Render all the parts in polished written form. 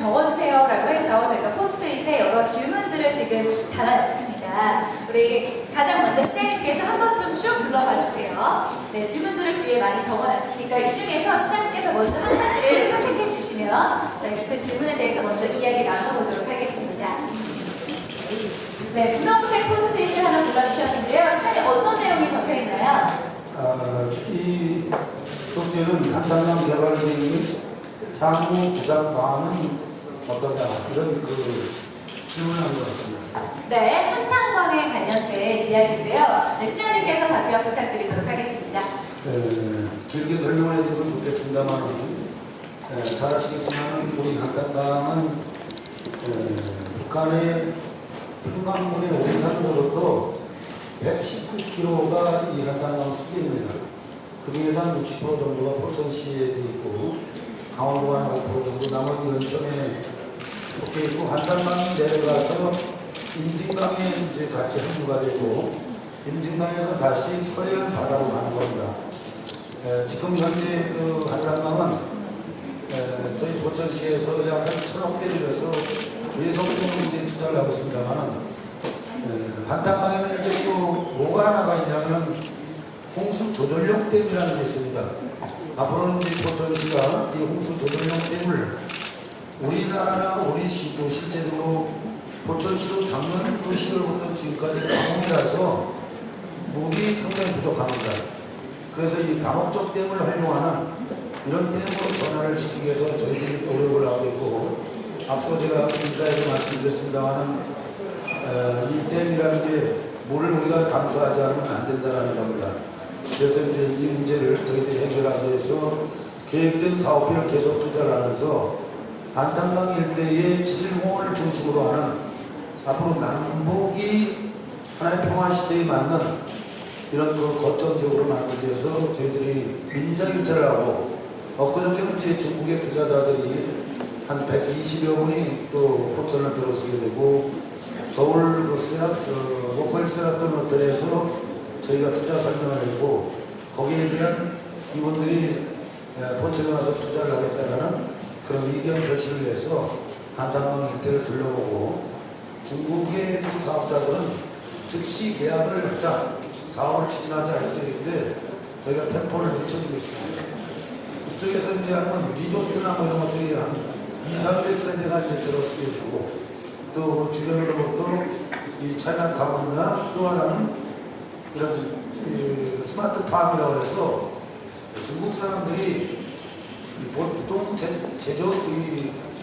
적어주세요라고 해서 저희가 포스트잇에 여러 질문들을 지금 담아놨습니다. 우리 가장 먼저 시장님께서 한번 좀 쭉 둘러봐 주세요. 네, 질문들을 뒤에 많이 적어놨으니까 이 중에서 시장님께서 먼저 한 가지를 선택해 주시면 저희가 그 질문에 대해서 먼저 이야기 나눠보도록 하겠습니다. 네, 분홍색 포스트잇을 하나 골라주셨는데요. 시장님 어떤 내용이 적혀있나요? 이 쪽지는 한탄강 개발 계획이 향후 부산 방안은 어떤가 이런 질문을 한 것 같습니다. 네, 한탄광에 관련된 이야기인데요. 네, 시장님께서 답변 부탁드리도록 하겠습니다. 길게 설명을 해드리면 좋겠습니다만 잘 아시겠지만 우리 한탄강은 북한의 평강군의 오산으로부터 119km가 이 한탄강 수계입니다. 그 중에서 한 60% 정도가 포천시에 되어 있고 강원도가 한 5% 정도 나머지 연천에 속해 있고 한탄강이 내려가서 임진강에 이제 같이 합류가 되고 임진강에서 다시 서해안 바다로 가는 겁니다. 지금 현재 그 한탄강은 저희 포천시에서 약 한 1,000억 대 들여서 계속적으로 이제 투자를 하고 있습니다만 한탄강에는 이제 또 뭐가 하나가 있냐면 홍수 조절용 댐이라는 게 있습니다. 앞으로는 이제 포천시가 이 홍수 조절용 댐을 우리나라나 우리 시도 실제적으로 포천시도 작년 그 10월부터 지금까지 가뭄이라서 물이 상당히 부족합니다. 그래서 이 다목적 댐을 활용하는 이런 댐으로 전환을 시키기 위해서 저희들이 노력을 하고 있고 앞서 제가 인사에도 말씀드렸습니다만 이 댐이라는 게 물을 우리가 감수하지 않으면 안 된다는 겁니다. 그래서 이제 이 문제를 저희들이 해결하기 위해서 계획된 사업비를 계속 투자를 하면서 한탄강 일대의 지질공원을 중심으로 하는 앞으로 남북이 하나의 평화시대에 맞는 이런 거점적으로 만들기 위해서 저희들이 민자유치를 하고 엊그저께는 이제 중국의 투자자들이 한 120여 분이 또 포천을 들어서게 되고 서울 로컬 세라톤 호텔에서 저희가 투자 설명을 했고 거기에 대한 이분들이 포천에 와서 투자를 하겠다는 그런 의견 표시를 위해서 한탄강 일대를 둘러보고 중국의 그 사업자들은 즉시 계약을 하자 사업을 추진하자 이렇게 저희가 템포를 늦춰주고 있습니다. 그쪽에서 이제 하는 리조트나 뭐 이런 것들이 한 200~300세대가 이제 들어서게 되고 또 주변으로부터 이 차이나타운이나 또 하나는 이런 스마트팜이라고 해서 중국 사람들이 보통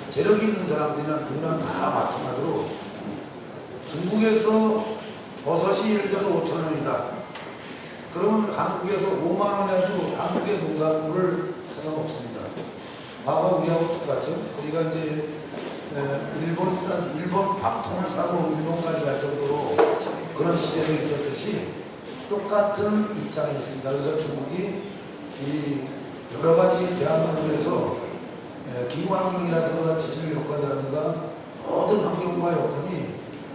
재력이 있는 사람들이나 누구나 다 마찬가지로 중국에서 버섯이 예를 들어서 5,000원이다. 그러면 한국에서 5만원에도 한국의 농산물을 사서 먹습니다. 과거 우리하고 똑같죠. 우리가 이제 일본 밥통을 사고 일본까지 갈 정도로 그런 시대가 있었듯이 똑같은 입장이 있습니다. 그래서 중국이 이 여러 가지 대한민국에서 기후환경이라든가 지질 여건이라든가 모든 환경과 여건이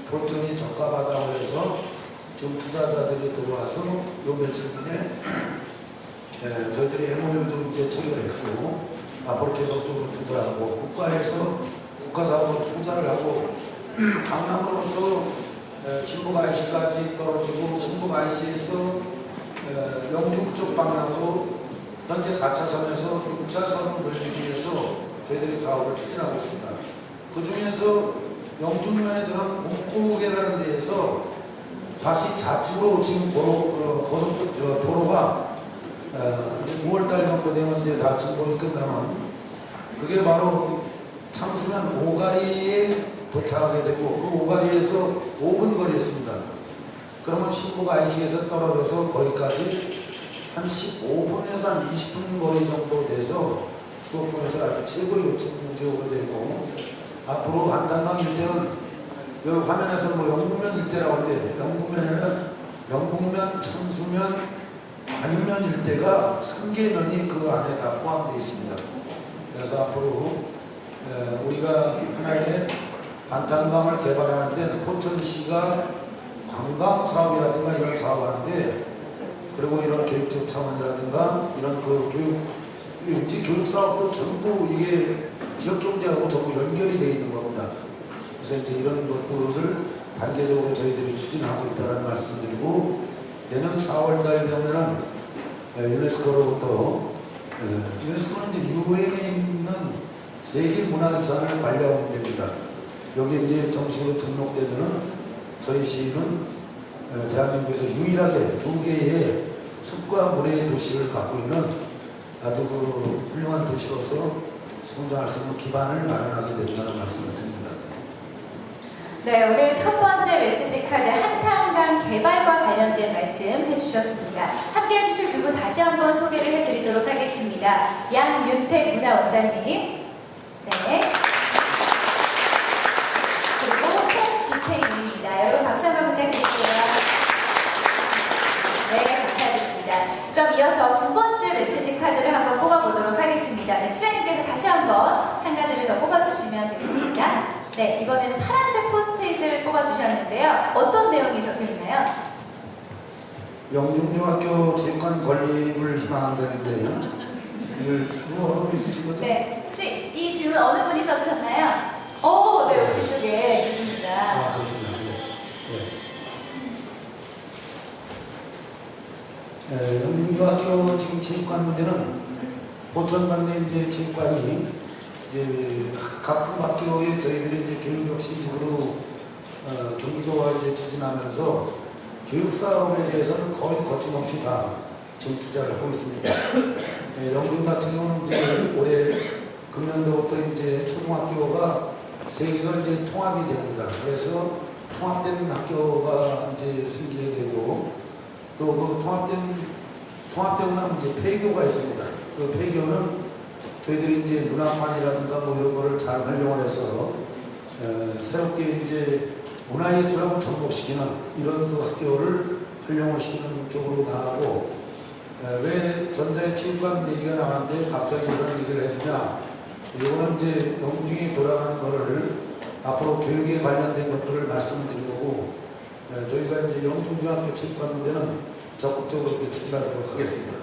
포천이 저가하다고 해서 지금 투자자들이 들어와서 요 며칠 전에 저희들이 MOU도 이제 체결했고 앞으로 계속적으로 투자하고 국가에서 국가사업으로 투자를 하고 강남으로부터 신북 IC까지 떨어지고 신북 IC에서 영중 쪽 방향으로 현재 4차선에서 6차선을 늘리기 위해서 저희들이 사업을 추진하고 있습니다. 그 중에서 영중면에 들어간 공고개라는 데에서 다시 좌측으로 지금 도로가 이제 6월달 정도 되면 이제 다 준공이 끝나면 그게 바로 창수면 오가리에 도착하게 되고 그 오가리에서 5분 거리에 있습니다. 그러면 신북 IC에서 떨어져서 거기까지 한 15분에서 한 20분 거리 정도 돼서 수도권에서 아주 최고의 요청 지역으로 되고 앞으로 한탄강 일대는 여기 화면에서 뭐 영북면 일대라고 하는데 영북면에는 영북면, 창수면, 관인면 일대가 3개면이 그 안에 다 포함되어 있습니다. 그래서 앞으로 우리가 하나의 한탄강을 개발하는 데는 포천시가 관광사업이라든가 이런 사업하는데 그리고 이런 교육적 차원이라든가 이런 그 교육 사업도 전부 이게 지역 경제하고 전부 연결이 되어 있는 겁니다. 그래서 이제 이런 것들을 단계적으로 저희들이 추진하고 있다는 말씀드리고, 내년 4월달 되면은 유네스코로부터 유네스코는 이제 유엔에 있는 세계 문화유산을 관리하고 있는 데입니다. 여기 이제 정식으로 등록되면은 저희 시는 대한민국에서 유일하게 2개의 숲과 물의 도시를 갖고 있는 아주 훌륭한 도시로서 성장할 수 있는 기반을 마련하게 된다는 말씀을 드립니다. 네, 오늘 첫 번째 메시지 카드 한탄강 개발과 관련된 말씀 해주셨습니다. 함께 해주실 두 분 다시 한번 소개를 해드리도록 하겠습니다. 양윤택 문화원장님, 네, 그리고 송기태님입니다. 여러분 박수 한번 부탁드릴게요. 네, 감사드립니다. 그럼 이어서 두 번째 메시지 카드를 한번 뽑아보도록 하겠습니다. 네, 시장님께서 다시 한번 한 가지를 더 뽑아주시면 되겠습니다. 네, 이번에는 파란색 포스트잇을 뽑아주셨는데요. 어떤 내용이 적혀있나요? 영중중학교 체육관 건립을 희망한다는데요. 이걸 누구 있으신 거죠? 네, 혹시 이 질문 어느 분이 써주셨나요? 네, 우리 쪽에 계십니다. 아, 그렇습니다. 영중중학교 지금 체육관 문제는 보천관내 이제 체육관이 이제 각급 학교에 저희들이 이제 교육혁신적으로 경기도와 이제 추진하면서 교육 사업에 대해서는 거의 거침없이 다 지금 투자를 하고 있습니다. 영중 같은 경우는 이제 올해 금년도부터 이제 초등학교가 3개가 이제 통합이 됩니다. 그래서 통합된 학교가 이제 생기게 되고, 또 그 통합되고 나면 이제 폐교가 있습니다. 그 폐교는 저희들이 이제 문학관이라든가 뭐 이런 거를 잘 활용을 해서 새롭게 이제 문화예술하고 접목시키는 이런 그 학교를 활용을 시키는 쪽으로 나가고, 왜 전자의 체육관 얘기가 나왔는데 갑자기 이런 얘기를 해주냐, 이거는 이제 영중이 돌아가는 거를 앞으로 교육에 관련된 것들을 말씀드린 거고, 저희가 이제 영중중학교 체육관 문제는 적극적으로 이렇게 추진하도록 하겠습니다.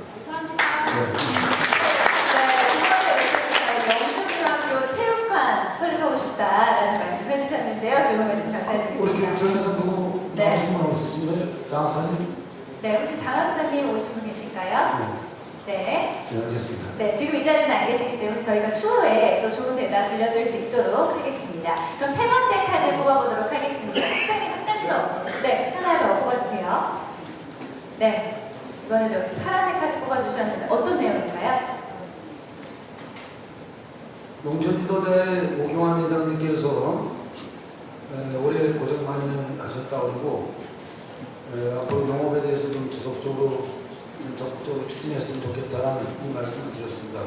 영중중학교 체육관 설립하고 싶다라는 말씀 해주셨는데요. 좋은 말씀 감사드립니다. 우리 교육청에서 누구 네. 나오신 분 없으신가요? 장 학사님? 네, 혹시 장 학사님 오신 분 계실까요? 네. 네, 알겠습니다. 네, 지금 이 자리는 안 계시기 때문에 저희가 추후에 또 좋은 대답 들려드릴 수 있도록 하겠습니다. 그럼 세 번째 카드 뽑아보도록 하겠습니다. 시장님 한 가지 더, 네, 하나 더 뽑아주세요. 네, 이번에도 역시 파란색 카드 뽑아주셨는데 어떤 내용인가요? 농촌지도자의 오경환 회장님께서 올해 고생 많이 하셨다고 그러고, 앞으로 농업에 대해서 좀 지속적으로 좀 적극적으로 추진했으면 좋겠다는 이 말씀을 드렸습니다.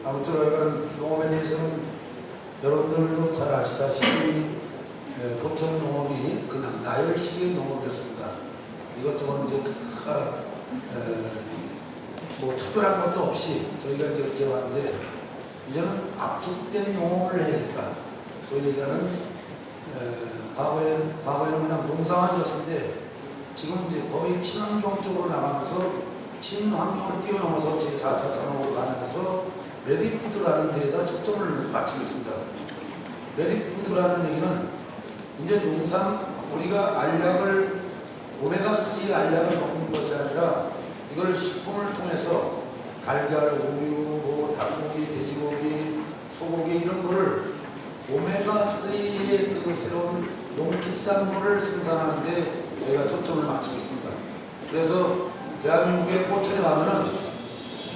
아무튼 농업에 대해서는 여러분들도 잘 아시다시피 보천 농업이 그냥 나열식의 농업이었습니다. 이것저것 이제 뭐 특별한 것도 없이 저희가 이제 이렇게 왔는데, 이제는 압축된 농업을 해야겠다. 소위 얘기하는 과거에는 그냥 농사만 졌는데 지금 이제 거의 친환경 쪽으로 나가면서 친환경을 뛰어넘어서 제4차 산업으로 가면서 메디푸드라는 데에다 초점을 맞추고 있습니다. 메디푸드라는 얘기는 이제 농산 우리가 알약을 오메가3 알약을 먹는 것이 아니라 이걸 식품을 통해서 달걀, 우유, 뭐 닭고기, 돼지고기, 소고기 이런 거를 오메가3의 그 새로운 농축산물을 생산하는데 저희가 초점을 맞추고 있습니다. 그래서 대한민국의 포천에 가면은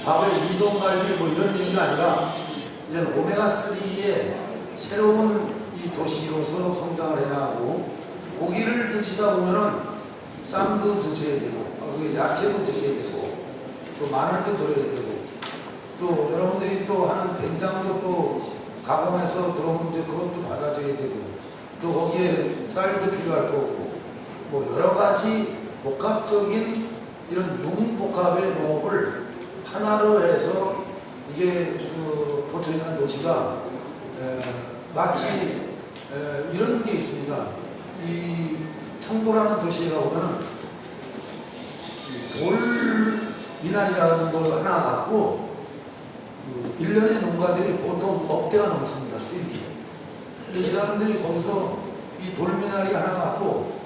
과거에 이동갈비 뭐 이런 얘기가 아니라 이제는 오메가3의 새로운 이 도시로서 성장을 해나가고, 고기를 드시다 보면은 쌈도 드셔야 되고, 야채도 드셔야 되고, 또 마늘도 들어야 되고, 또 여러분들이 또 하는 된장도 또 가공해서 들어오면 이제 그것도 받아줘야 되고, 또 거기에 쌀도 필요할 거고, 뭐 여러 가지 복합적인 이런 융복합의 농업을 하나로 해서 이게 그 포천이라는 도시가 마치 이런 게 있습니다. 이 청도라는 도시에 가보면은 돌 미나리라는 걸 하나 갖고 1년에 농가들이 보통 억대가 넘습니다. 수익이. 근데 이 사람들이 거기서 이 돌미나리 하나 갖고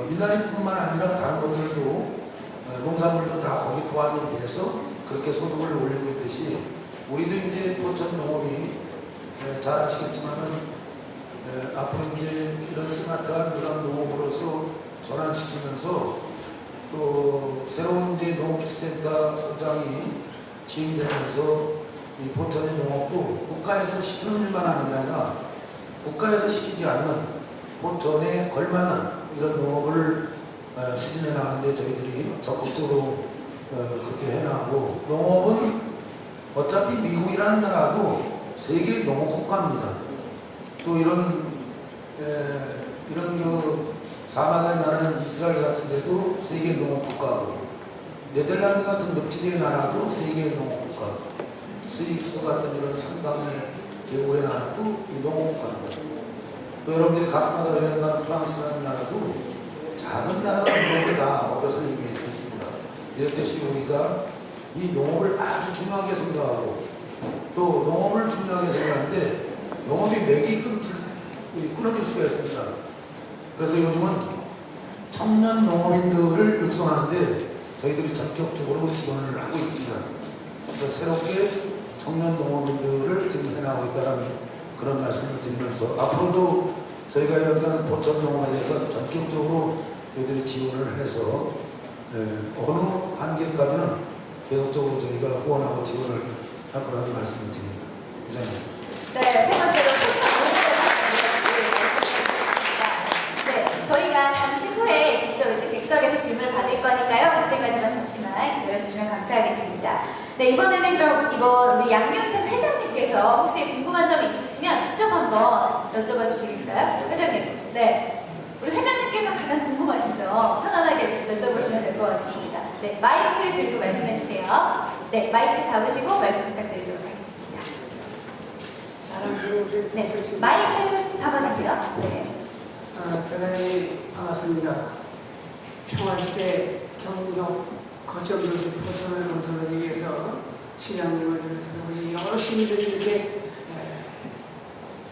미나리뿐만 아니라 다른 것들도 농산물도 다 거기 포함이 돼서 그렇게 소득을 올리고 있듯이 우리도 이제 포천 농업이 잘 아시겠지만은 앞으로 이제 이런 스마트한 이런 농업으로서 전환시키면서 또 새로운 이제 농업기술센터 소장이 지임되면서 이 포천의 농업도 국가에서 시키는 일만 하는 게 아니라 국가에서 시키지 않는 포천에 걸맞는 이런 농업을 추진해 나가는데 저희들이 적극적으로 그렇게 해나가고 농업은 어차피 미국이라는 나라도 세계 농업 국가입니다. 또 이런 그 사막의 나라인 이스라엘 같은 데도 세계 농업 국가고 네덜란드 같은 늪지대의 나라도 세계 농업 국가고 스위스 같은 이런 상당의 계곡의 나라도 이 농업 국가입니다. 또 여러분들이 각마다 여행 가는 프랑스라는 나라도 작은 나라가 농업을 다 먹여 살리고 있습니다. 이렇듯이 우리가 이 농업을 아주 중요하게 생각하고 또 농업을 중요하게 생각하는데 농업이 맥이 끊어질 수가 있습니다. 그래서 요즘은 청년 농업인들을 육성하는데 저희들이 전격적으로 지원을 하고 있습니다. 그래서 새롭게 청년 농업인들을 지금 해나가고 있다는 그런 말씀을 드리면서 앞으로도 저희가 여기는 포천 농업에 대해서 전격적으로 저희들이 지원을 해서 어느 한계까지는 계속적으로 저희가 후원하고 지원을 할 거라는 말씀을 드립니다. 이상입니다. 네, 세 번째로 포천 농업에 관한 말씀드리겠습니다. 네, 저희가 잠시 후에 직접 이제 객석에서 질문을 받을 거니까요. 그때까지만 잠시만 기다려주시면 감사하겠습니다. 네, 이번에는 그럼 이번 우리 양윤택 회장님께서 혹시 궁금한 점이 있으시면 직접 한번 여쭤봐 주시겠어요? 회장님. 네. 우리 회장님께서 가장 궁금하시죠? 편안하게 여쭤보시면 될 것 같습니다. 네, 마이크를 들고 말씀해 주세요. 네, 마이크 잡으시고 말씀 부탁드리도록 하겠습니다. 네, 마이크 잡아주세요. 네. 대단히 반갑습니다. 평화시대 경력 거점도시 포천을 건설하기 위해서 시장님을 비롯해서 우리 여러 시민들이 이렇게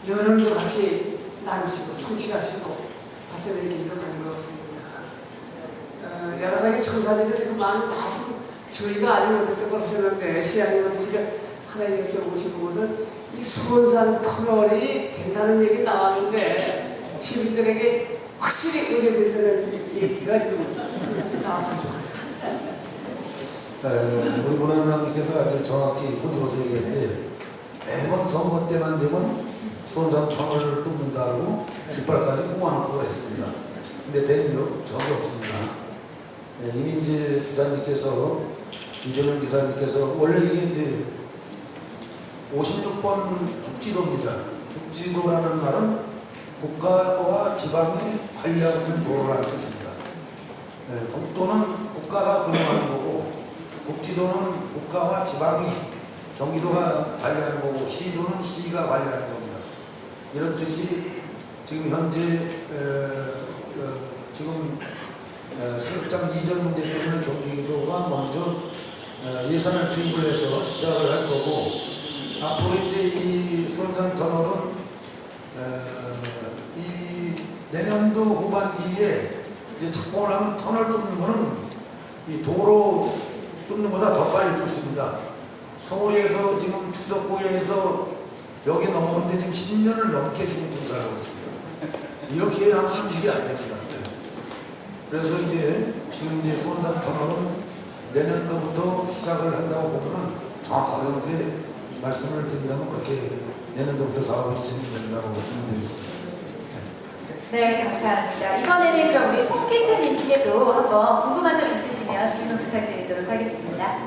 여름도 같이 나누시고 청취하시고 같이 이렇게 이뤄가는 것 같습니다. 여러 가지 청사들을 지금 많은 말씀 저희가 아직 못했던 걸 하셨는데 시장님한테 제가 하나 여쭤보시고 것은 이 수원산 터널이 된다는 얘기 나왔는데 시민들에게 확실히 의뢰된다는 얘기가 지금 나왔으면 좋겠습니다. 우리 문화장님께서 아주 정확히 꼬집어서 얘기했는데 매번 선거 때만 되면 수원산 터널을 뚫는다고 깃발까지 모아놓고 그랬습니다. 근데 된 적이 없습니다. 이민재 지사님께서 이재명 지사님께서 원래 이게 이제 56번 국지도입니다. 국지도라는 말은 국가와 지방이 관리하고 있는 도로라는 뜻입니다. 국도는 국가가 운영하는 거고 국지도는 국가와 지방이 경기도가 관리하는 거고 시도는 시가 관리하는 겁니다. 이런 뜻이 지금 현재 지금 사육장 이전 문제 때문에 경기도가 먼저 예산을 투입을 해서 시작을 할 거고 앞으로 이제 이 수원산 터널은 이 내년도 후반기에 이제 착공을 하면 터널 뚫는 거는 이 도로 뚫는 것보다 더 빨리 뚫습니다. 서울에서 지금 추석고에서 여기 넘어오는데 지금 10년을 넘게 지금 공사를 하고 있습니다. 이렇게 하면 일이 안 됩니다. 그래서 이제 지금 이제 수원산 터널은 내년도부터 시작을 한다고 보면은 정확하게 말씀을 드린다면 그렇게 내년도부터 사업이 진행된다고 말씀드리겠습니다. 네, 감사합니다. 이번에는 그럼 우리 송기태님께도 한번 궁금한 점 있으시면 질문 부탁드리도록 하겠습니다.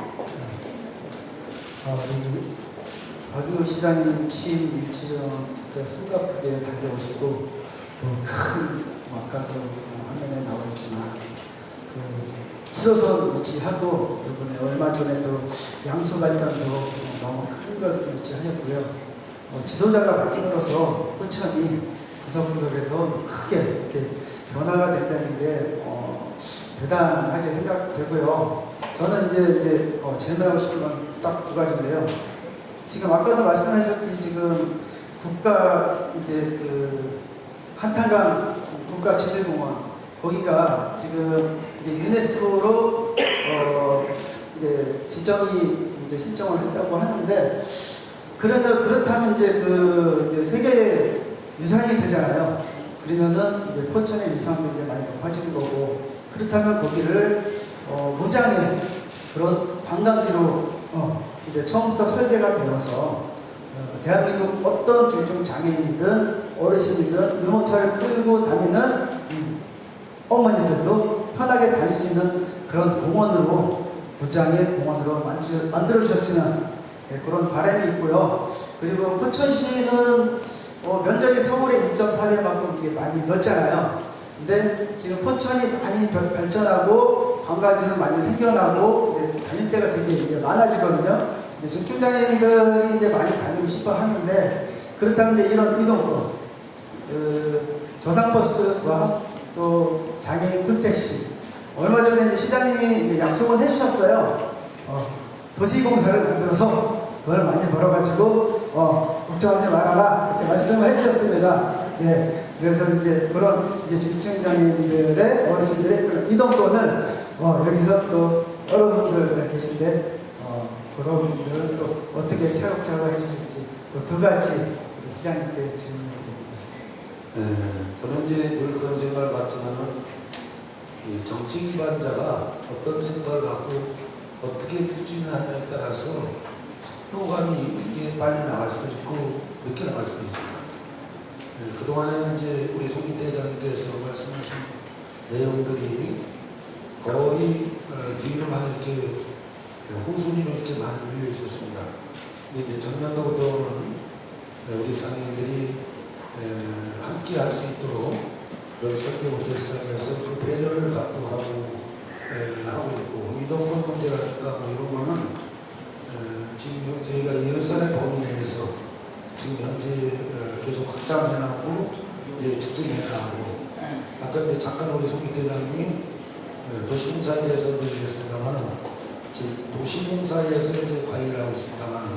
우리 박유 시장님 취임 일주년 진짜 숨가쁘게 달려오시고 또 큰 아까도 화면에 나왔지만 그 7호선 유치하고 이번에 얼마 전에 또 양수발전도 너무 큰 걸 유치하셨고요. 지도자가 바뀜으로써 포천이 구석구석에서 크게 이렇게 변화가 된다는 게 대단하게 생각되고요. 저는 이제 질문하고 싶은 건 딱 두 가지인데요. 지금 아까도 말씀하셨듯이 지금 국가 이제 그 한탄강 국가지질공원 거기가 지금 이제 유네스코로 이제 지정이 이제 신청을 했다고 하는데 그렇다면 이제 세계 유산이 되잖아요. 그러면은 이제 포천의 유산도 이제 많이 높아지는 거고 그렇다면 거기를 무장의 그런 관광지로 이제 처음부터 설계가 되어서 대한민국 어떤 중증 장애인이든 어르신이든 유모차를 끌고 다니는 어머니들도 편하게 다닐 수 있는 그런 공원으로 무장의 공원으로 만들어 주셨으면 그런 바람이 있고요. 그리고 포천시는 면적이 서울의 1.4배만큼 이게 많이 넓잖아요. 근데 지금 포천이 많이 발전하고 관광지는 많이 생겨나고 이제 다닐 때가 되게 이제 많아지거든요. 이제 중증장애인들이 이제 많이 다니고 싶어 하는데 그렇다면 이제 이런 이동권, 저상버스와 또 장애인 콜택시 얼마 전에 이제 시장님이 이제 약속을 해주셨어요. 도시공사를 만들어서 돈을 많이 벌어가지고 걱정하지 말아라 이렇게 말씀을 해주셨습니다. 예, 그래서 이제 그런 이제 중증장애인들의 어르신들의 그런 이동권을 여기서 또 여러분들 계신데 그런 분들은 또 어떻게 차곡차곡 해주실지 두 가지 우리 시장님께 질문드립니다. 저는 이제 늘 그런 생각을 갖지만은 이 정치 기반자가 어떤 생각을 갖고 어떻게 추진하냐에 따라서 속도감이 있게 빨리 나갈 수도 있고 늦게 나갈 수도 있습니다. 그동안에 이제 우리 송기태 회장님께서 말씀하신 내용들이 거의 뒤로만 이렇게 후순위로 이렇게 많이 밀려 있었습니다. 근데 이제 전년도부터는 우리 장애인들이 함께 할 수 있도록 설계부터 시작해서 그 배려를 갖고 하고 있고 이동권 문제라든가 뭐 이런 거는 지금 저희가 예산의 범위 내에서 지금 현재 계속 확장해 나가고 이제 추진해 나가고 아까 이제 잠깐 우리 송기태 회장님이 도시공사에 대해서도 얘기했습니다만은 지금 도시공사에서 이제 관리를 하고 있습니다만은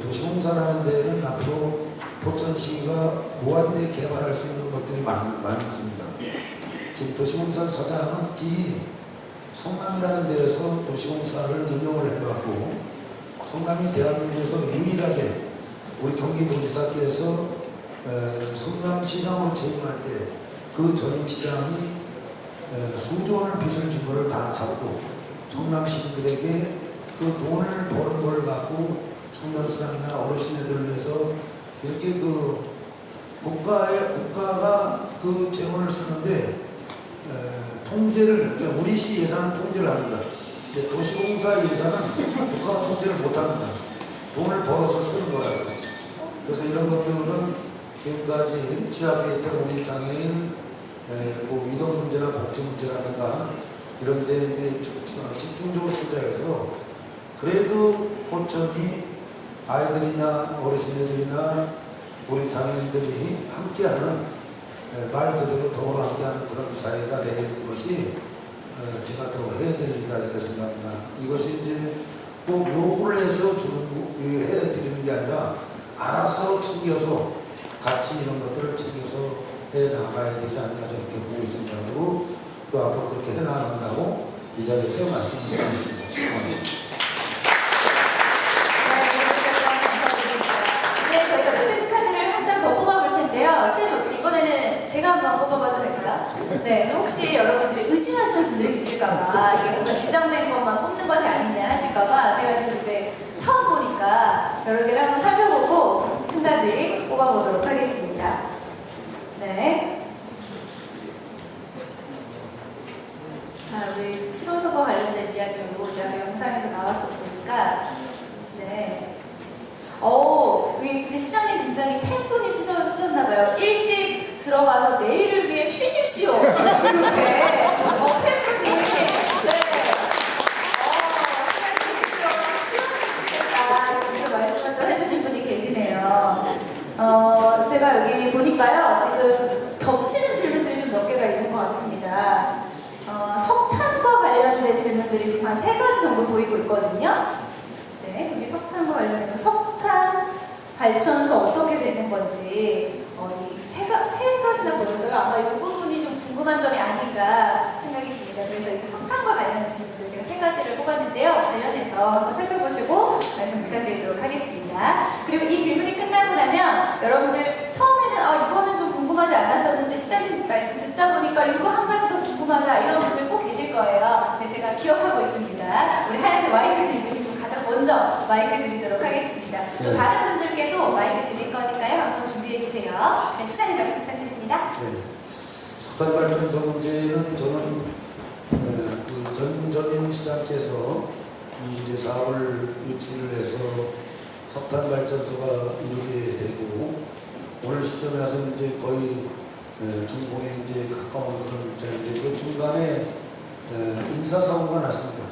도시공사라는 데는 앞으로 포천시가 무한대 개발할 수 있는 것들이 많이 있습니다. 지금 도시공사 서장이 성남이라는 데에서 도시공사를 운영을 해갖고 성남이 대한민국에서 유일하게 우리 경기도지사께서 성남시장으로 재임할 때 그 전임시장이 수조 원을 빚을 준 거를 다 갚고 성남 시민들에게 그 돈을 버는 걸 갖고 청년수당이나 어르신들을 위해서 이렇게 그 국가가 그 재원을 쓰는데 통제를 그러니까 우리 시 예산은 통제를 합니다. 근데 도시공사 예산은 국가가 통제를 못합니다. 돈을 벌어서 쓰는 거라서. 그래서 이런 것들은 지금까지 취약해 있던 우리 장애인 뭐 이동 문제나 복지 문제라든가 이런 데 이제 집중적으로 투자해서 그래도 포천이 아이들이나 어르신들이나 우리 장애인들이 함께하는 말 그대로 더불어 함께하는 그런 사회가 되는 것이 제가 더 해야 될 일이다 이렇게 생각합니다. 이것이 이제 꼭 요구를 해서 해드리는 게 아니라 알아서 챙겨서 같이 이런 것들을 챙겨서 해 나가야 되지 않나 저렇게 보고 있습니다. 그리고 또 앞으로 그렇게 해 나간다고 이 자리에서 말씀드리겠습니다. 고맙습니다. 이제 저희가 메시지 카드를 한 장 더 뽑아볼 텐데요. 시연이 어떻게 이번에는 제가 한번 뽑아봐도 될까요? 네, 그래서 혹시 여러분들이 의심하시는 분들이 계실까봐 이게 뭔가 지정된 것만 뽑는 것이 아니냐 하실까봐 제가 지금 이제 처음 보니까 여러 개를 한번 살펴보고 한 가지 뽑아보도록 하겠습니다. 네. 자, 우리 7호 서버 관련된 이야기로 제가 영상에서 나왔었으니까 네. 우리 근데 시장님 굉장히 팬분이 쓰셨나봐요. 일찍 들어가서 내일을 위해 쉬십시오. 이렇게 팬분이 네. 시장님 일찍 들어가서 쉬었으면 좋겠다 이렇게 말씀을 또 해주신 분이 계시네요. 제가 여기 보니까요 지금 겹치는 질문들이 좀 몇 개가 있는 것 같습니다. 석탄과 관련된 질문들이 지금 한 3가지 정도 보이고 있거든요. 네, 여기 석탄 석탄과 관련해서 석탄 발전소 어떻게 되는 건지 이세 가지나 보여서요. 아마 이 부분이 좀 궁금한 점이 아닌가 생각이 듭니다. 그래서 이 석탄과 관련된 질문들 제가 세 가지를 뽑았는데요. 관련해서 한번 살펴보시고 말씀 부탁드리도록 하겠습니다. 그리고 이 질문이 끝나고 나면 여러분들 처음에는 이거는 좀 궁금하지 않았었는데 시장님 말씀 듣다 보니까 이거 한 가지 더 궁금하다 이런 분들 꼭 계실 거예요. 네, 제가 기억하고 있습니다. 우리 하얀색 와이셔츠 입으신 분 가장 먼저 마이크 드리도록 하겠습니다. 또 네. 다른 분들께도 마이크 드릴 거니까요. 한번 준비해 주세요. 네, 시장님 말씀 부탁드립니다. 네. 석탄 발전소 문제는 저는 그 전임 시장께서 이 이제 사업을 유치를 해서 석탄 발전소가 이루게 되고 오늘 시점에 와서 이제 거의 준공에 이제 가까운 그런 입장인데 그 중간에 인사사고가 났습니다.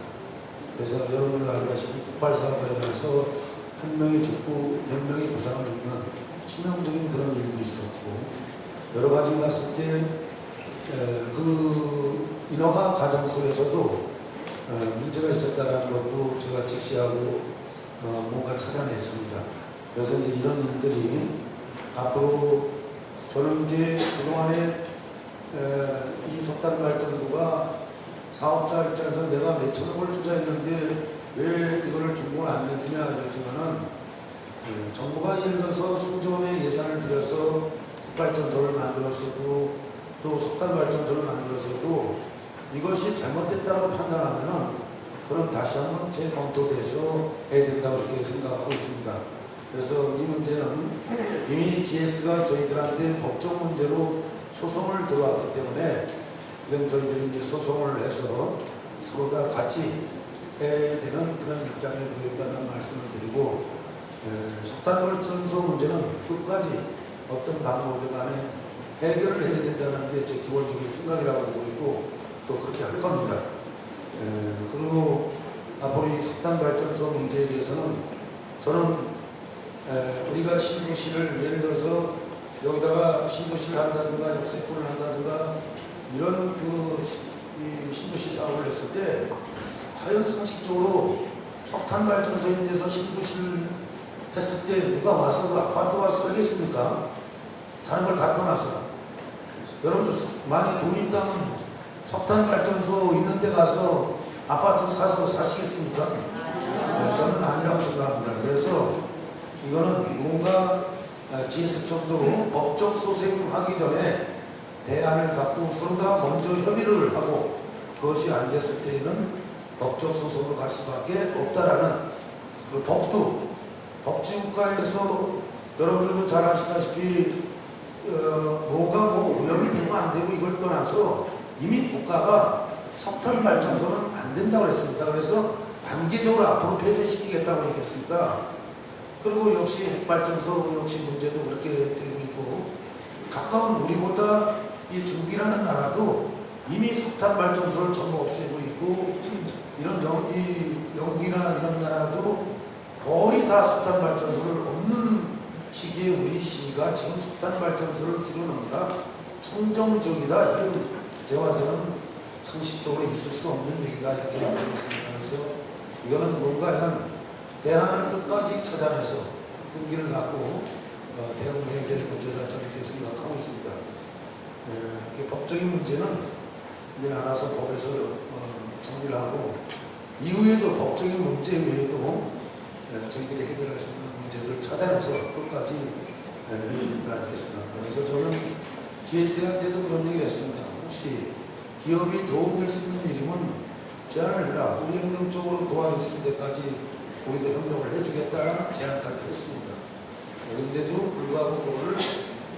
그래서 여러분들 알다시피 폭발 사고가 일어나서 한 명이 죽고 몇 명이 부상을 입는 치명적인 그런 일도 있었고 여러 가지 봤을 때 그 인허가 과정속에서도 문제가 있었다는 것도 제가 직시하고 뭔가 찾아냈습니다. 그래서 이제 이런 일들이 앞으로 저는 이제 그동안에 이 석탄 발전소가 사업자 입장에서 내가 몇천억을 투자했는데 왜 이거를 준공을 안 내주냐 이랬지만은 정부가 예를 들어서 수조원의 예산을 들여서 발전소를 만들었어도 또 석탄 발전소를 만들었어도 이것이 잘못됐다고 판단하면은 그럼 다시 한번 재검토돼서 해야 된다고 그렇게 생각하고 있습니다. 그래서 이 문제는 이미 GS가 저희들한테 법적 문제로 소송을 들어왔기 때문에 이건 저희들이 이제 소송을 해서 서로가 같이 해야 되는 그런 입장에 놓였다는 말씀을 드리고 석탄 발전소 문제는 끝까지 어떤 방법이든 간에 해결을 해야 된다는 게 제 기본적인 생각이라고 보고 있고 또 그렇게 할 겁니다. 그리고 앞으로 이 석탄 발전소 문제에 대해서는 저는 우리가 신도시를 예를 들어서 여기다가 신도시를 한다든가 역세권을 한다든가 이런 이 신도시 사업을 했을 때 과연 상식적으로 석탄 발전소에 대해서 신도시를 했을 때 누가 와서 그 아파트 와서 하겠습니까? 다른 걸 다 떠나서 여러분들 만약 돈이 있다면 석탄 발전소 있는 데 가서 아파트 사서 사시겠습니까? 저는 아니라고 생각합니다. 그래서 이거는 뭔가 GS 쪽도 법적 소송하기 전에 대안을 갖고 서로 다 먼저 협의를 하고 그것이 안 됐을 때에는 법적 소송으로 갈 수밖에 없다라는 그 법도 법치국가에서 여러분들도 잘 아시다시피 뭐가 오염이 되고 안 되고 이걸 떠나서 이미 국가가 석탄 발전소는 안 된다고 했습니다. 그래서 단계적으로 앞으로 폐쇄시키겠다고 얘기했습니다. 그리고 역시 핵발전소 역시 문제도 그렇게 되고 있고 가까운 우리보다 이 중국이라는 나라도 이미 석탄 발전소를 전부 없애고 있고 이런 영국이나 이런 나라도 거의 다 석탄 발전소를 없는 시기에 우리 시가 지금 석탄 발전소를 들여놓는다. 청정적이다. 이건 제 봐서는 상식적으로 있을 수 없는 얘기다. 이렇게 보고 있습니다. 그래서 이거는 뭔가 약간 대안을 끝까지 찾아내서 분기를 갖고 대응해야 될 문제다. 저는 이렇게 생각하고 있습니다. 법적인 문제는 이제 알아서 법에서 정리를 하고 이후에도 법적인 문제 외에도 저희들이 해결할 수 있는 문제들을 찾아내서 끝까지 해야 된다 이렇게 생각합니다. 그래서 저는 GS한테도 그런 얘기를 했습니다. 혹시 기업이 도움될 수 있는 일이면 제안을 해라. 우리 행정적으로 도와줄 수 있는 데까지 우리도 협력을 해주겠다라는 제안까지 했습니다. 그런데도 불구하고 그거를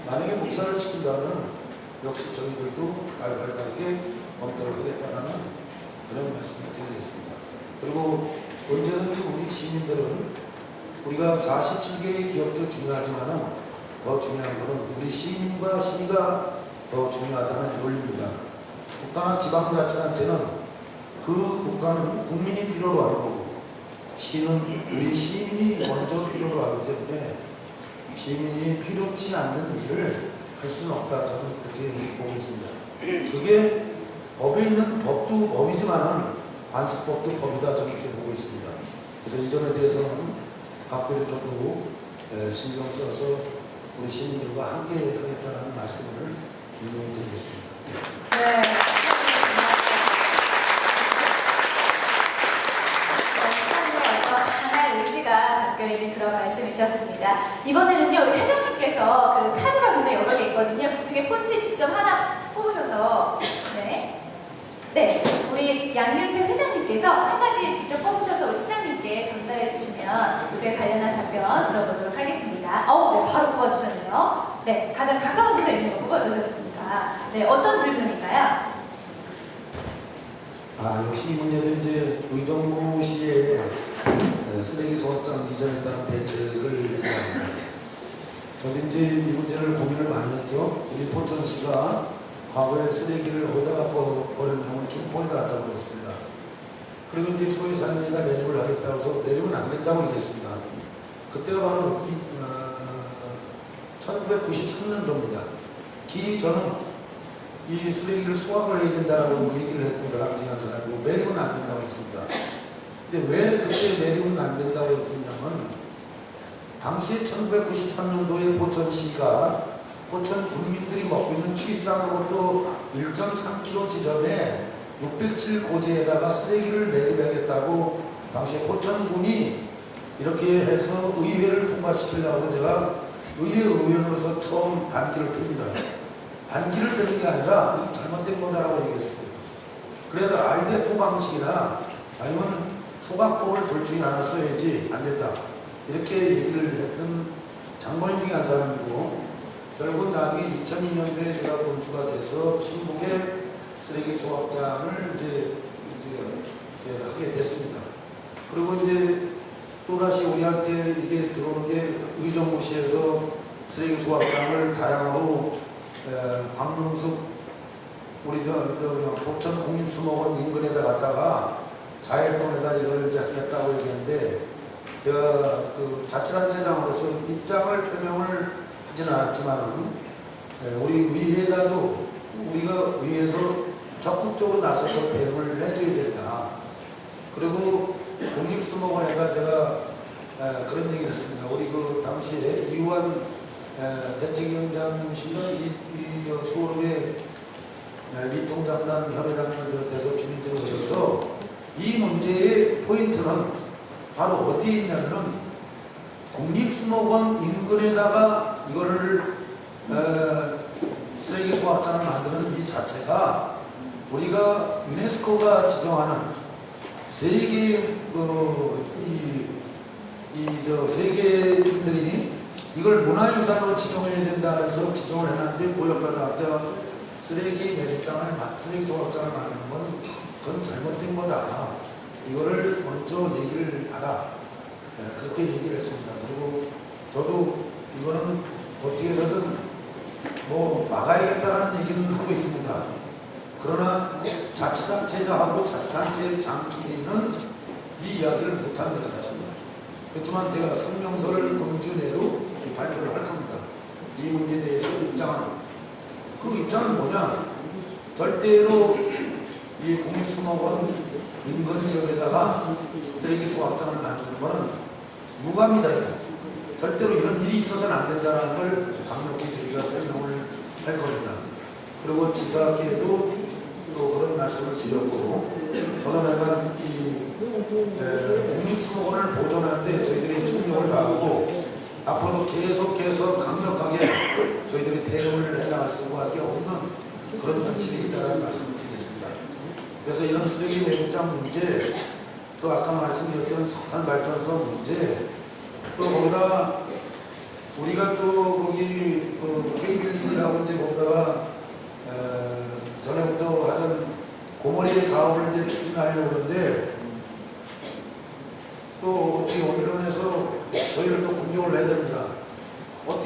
만약에 묵살을 시킨다면 역시 저희들도 발발하게 검토를 하겠다는 그런 말씀을 드리겠습니다. 그리고 언제든지 우리 시민들은 우리가 47개의 기업도 중요하지만 더 중요한 것은 우리 시민과 시위가 더 중요하다는 논리입니다. 국가나 지방자치단체는 그 국가는 국민이 필요로 하는 거고 시는 우리 시민이 먼저 필요로 하기 때문에 시민이 필요치 않는 일을 할 수는 없다. 저는 그렇게 보고 있습니다. 그게 법에 있는 법도 법이지만은 관습법도 법이다. 저는 이렇게 보고 있습니다. 그래서 이 점에 대해서는 각별히 저도 신경 써서 우리 시민들과 함께 하겠다는 말씀을 분명히 드리겠습니다. 네. 시장님의 어떤 강한 의지가 담겨 있는 그런 말씀이셨습니다. 이번에는요, 우리 회장님께서 그 카드가 굉장히 여러 개 있거든요. 그 중에 포스트잇 직접 하나 뽑으셔서, 네, 우리 양윤태 회장님께서 한 가지 직접 뽑으셔서 우리 시장님께 전달해 주시면 그에 관련한 답변 들어보도록 하겠습니다. 네, 바로 뽑아주셨네요. 네, 가장 가까운 곳에 있는 거 뽑아주셨습니다. 네, 어떤 질문일까요? 역시 이 문제는 이제 의정부 시의 쓰레기 소각장 이전에 따른 대책을 얘기합니다. 저도 이제 이 문제를 고민을 많이 했죠. 우리 포천시가 과거에 쓰레기를 어디다가 버린 경우는 김포에다 갖다 버렸습니다. 그리고 이제 소유산에다 매립을 하겠다고 해서 매립은 안 된다고 얘기했습니다. 그때가 바로 1993년도입니다. 저는 이 쓰레기를 수확을 해야 된다라고 얘기를 했던 사람 중에 한 사람이고 매립은 안 된다고 했습니다. 근데 왜 그때 매립은 안 된다고 했냐면 당시 1993년도에 포천시가 포천 국민들이 먹고 있는 취수장으로부터 1.3km 지점에 607고지에다가 쓰레기를 매립하겠다고 당시에 포천군이 이렇게 해서 의회를 통과시키려고 해서 제가 의회 의원으로서 처음 반기를 듭니다. 반기를 드는 게 아니라 이거 잘못된 거다라고 얘기했습니다. 그래서 RDF 방식이나 아니면 소각법을 둘 중에 하나 써야지 안 된다. 이렇게 얘기를 했던 장본인 중에 한 사람이고 결국 나중에 2002년도에 제가 군수가 돼서 신북에 쓰레기 소각장을 이제 하게 됐습니다. 그리고 이제 또다시 우리한테 이게 들어오는 게 의정부시에서 쓰레기 소각장을 다양하고 광명숲 우리 포천 국립수목원 인근에다 갖다가 자일동에다 이걸 이제 하겠다고 얘기했는데 제가 그 자치단체장으로서 입장을 표명을 하진 않았지만은 우리 의회에다도 우리가 의회에서 적극적으로 나서서 대응을 해줘야 된다. 그리고 국립수목원에다 제가 그런 얘기를 했습니다. 우리 그 당시에 이우한 대책위원장님이시면 저 소울의 리통장단 협회장님을 비롯해서 주민들을 오셔서 이 문제의 포인트는 바로 어디에 있냐면은 국립수목원 인근에다가 이거를 쓰레기 소각장을 만드는 이 자체가 우리가 유네스코가 지정하는 세계 세계인들이 이걸 문화유산으로 지정해야 된다 해서 지정을 해놨는데 그 옆에다 갖다 쓰레기 매립장을 쓰레기 소각장을 만드는 건 그건 잘못된 거다. 이거를 먼저 얘기를 하라. 그렇게 얘기를 했습니다. 그리고 저도 이거는 어떻게 해서든 막아야겠다는 얘기는 하고 있습니다. 그러나 자치단체장하고 자치단체장끼리는 이 이야기를 못하는 것 같습니다. 그렇지만 제가 성명서를 금주 내로 발표를 할 겁니다. 이 문제에 대해서 입장하는 그 입장은 뭐냐? 절대로 이 국립수목원 인근 지역에다가 쓰레기 소각장을 만드는 것은 유감이다. 절대로 이런 일이 있어서는 안 된다는 걸 강력히 저희가 설명을 할 겁니다. 그리고 지사께도 또 그런 말씀을 드렸고, 저는 약간 국립수목원을 보존하는데 저희들이 총력을 다하고 앞으로도 계속해서 강력하게 저희들이 대응을 해나갈 수밖에 없는 그런 현실이 있다는 말씀을 드리겠습니다. 그래서 이런 쓰레기 매립장 문제, 또 아까 말씀드렸던 석탄 발전소 문제, 또 거기다 우리가 또 거기 K빌리지라고 이제 거기다가 전에부터 하던 고머리 사업을 이제 추진하려고 하는데 또 어떻게 원론에서 저희를 또 공격을 해야 됩니다.